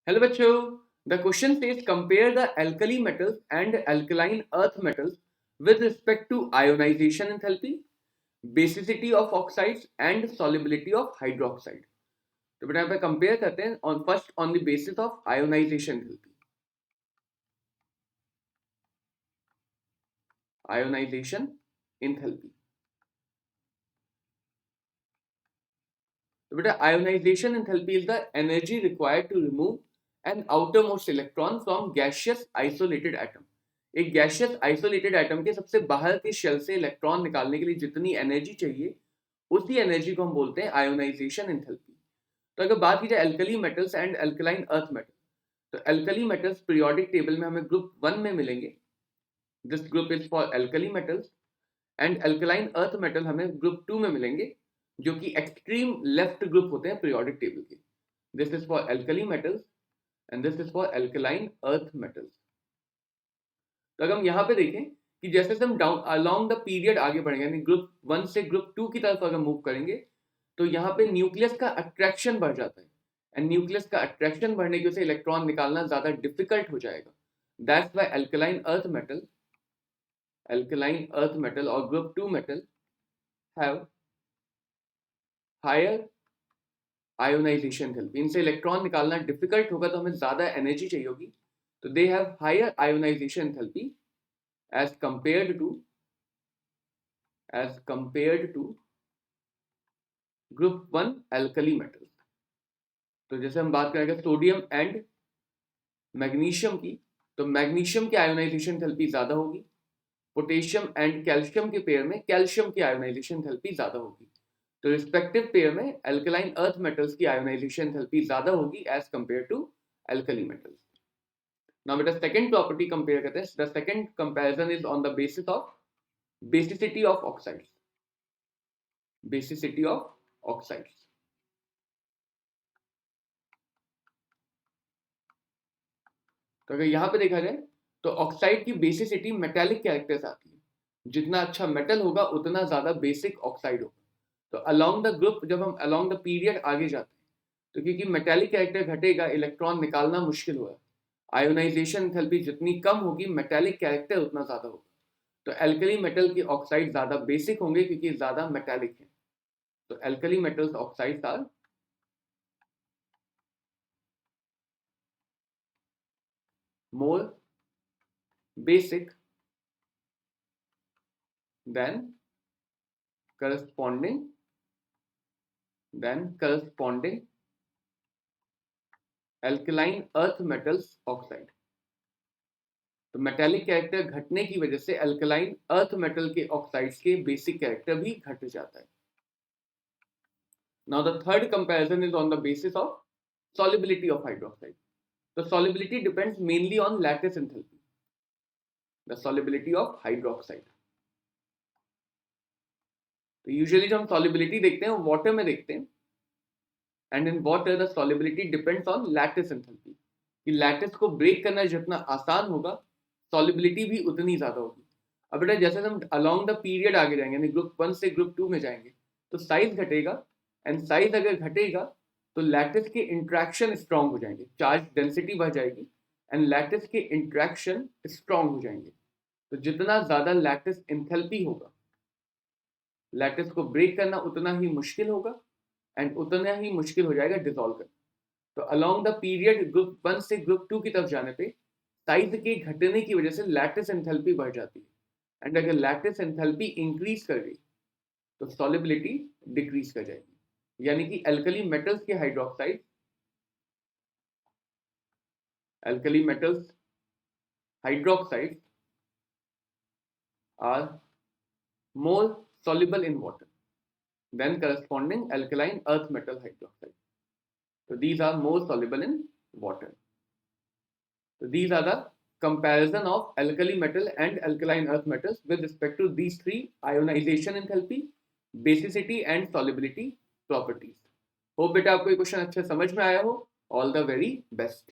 Hello बच्चों, the question says compare the alkali metals and alkaline earth metals with respect to ionization enthalpy, basicity of oxides and solubility of hydroxide. तो बेटा यहाँ पे compare करते हैं on first on the basis of ionization enthalpy. Ionization enthalpy. तो बेटा ionization enthalpy is the energy required to remove an outermost electron from gaseous isolated atom. एक gaseous isolated atom के सबसे बाहर के शेल से इलेक्ट्रॉन निकालने के लिए जितनी एनर्जी चाहिए उसी एनर्जी को हम बोलते हैं आयोनाइजेशन एंथैल्पी. तो अगर बात की जाए alkali metals and alkaline earth metal, तो एल्कली मेटल्स पीरियोडिक टेबल में हमें ग्रुप 1 में मिलेंगे. This group is for alkali metals. And alkaline earth metal हमें ग्रुप 2 में मिलेंगे जो कि एक्सट्रीम लेफ्ट ग्रुप होते हैं पीरियोडिक टेबल के. This is for alkali metals and this is for alkaline earth metals. तो अगर हम यहाँ पे देखें कि जैसे हम डाउन अलोंग द पीरियड आगे बढ़ेंगे यानी ग्रुप 1 से ग्रुप 2 की तरफ अगर मूव करेंगे तो यहाँ पे न्यूक्लियस का अट्रैक्शन बढ़ जाता है. एंड न्यूक्लियस का अट्रैक्शन बढ़ने की वजह से इलेक्ट्रॉन निकालना ज्यादा डिफिकल्ट हो जाएगा. That's why alkaline earth metal और group 2 metal have higher ionisation enthalpy. इनसे इलेक्ट्रॉन निकालना डिफिकल्ट होगा तो हमें ज्यादा एनर्जी चाहिए होगी. तो they have higher ionisation enthalpy as compared to group 1 alkali metals. तो जैसे हम बात करेंगे सोडियम एंड मैग्नीशियम की, तो मैग्नीशियम की आयोनाइजेशन एंथैल्पी ज्यादा होगी. पोटेशियम एंड कैल्शियम के पेयर में कैल्शियम की आयोनाइजेशन एंथैल्पी ज्यादा होगी. तो रिस्पेक्टिव पेयर में अल्कलाइन अर्थ मेटल्स की आयोनाइजेशन एंथैल्पी ज्यादा होगी as compare to alkali metals. Now बेटा सेकंड प्रॉपर्टी कंपेयर करते हैं. The second comparison is on the basis of basicity of oxides. Basicity of oxides. तो अगर यहां पे देखा जाए तो ऑक्साइड की बेसिसिटी मेटालिक कैरेक्टर से आती है. जितना अच्छा मेटल होगा उतना ज्यादा बेसिक ऑक्साइड होगा. तो अलोंग द ग्रुप जब हम अलोंग द पीरियड आगे जाते हैं तो क्योंकि मेटालिक कैरेक्टर घटेगा इलेक्ट्रॉन निकालना मुश्किल होगा. आयोनाइजेशन एंथैल्पी जितनी कम होगी मेटालिक कैरेक्टर उतना ज्यादा होगा. तो एल्कली मेटल की ऑक्साइड ज्यादा बेसिक होंगे क्योंकि ज्यादा मेटालिक है. तो alkali metals oxides are more basic than corresponding alkaline earth metals oxide. तो मेटालिक कैरेक्टर घटने की वजह से अल्कलाइन अर्थ मेटल के ऑक्साइड्स के बेसिक कैरेक्टर भी घट जाता है. Now the third comparison is on the basis of solubility of hydroxide. The solubility depends mainly on lattice enthalpy. The solubility of hydroxide. तो यूजुअली जो हम solubility देखते हैं वो वाटर में देखते हैं. And in water the solubility depends on lattice enthalpy. कि लैटिस को ब्रेक करना जितना आसान होगा solubility भी उतनी ज्यादा होगी. अब बेटा जैसे हम अलोंग द पीरियड आगे जाएंगे यानी ग्रुप 1 से ग्रुप 2 में जाएंगे तो साइज घटेगा. एंड साइज अगर घटेगा तो लैटिस के इंट्रैक्शन स्ट्रांग हो जाएंगे. चार्ज डेंसिटी बढ़ जाएगी एंड लैटिस के इंट्रैक्शन स्ट्रांग हो जाएंगे. तो जितना ज्यादा लैटिस एंथैल्पी होगा लैटिस को ब्रेक करना उतना ही मुश्किल होगा एंड उतना ही मुश्किल हो जाएगा डिसॉल्व करना. तो अलोंग द पीरियड ग्रुप 1 से ग्रुप 2 की तरफ जाने पे साइज के घटने की वजह से लैटिस एंथैल्पी बढ़ जाती है. एंड अगर लैटिस एंथैल्पी इंक्रीज कर गई तो सॉल्युबिलिटी डिक्रीज कर जाएगी. यानी कि अल्कली मेटल्स के hydroxide alkali metals hydroxide are more soluble in water than corresponding alkaline earth metal hydroxide. So these are more soluble in water. So these are the comparison of alkali metal and alkaline earth metals with respect to these three: ionization enthalpy, basicity and solubility properties. Hope बेटा आपको ये question अच्छे समझ में आया हो. All the very best.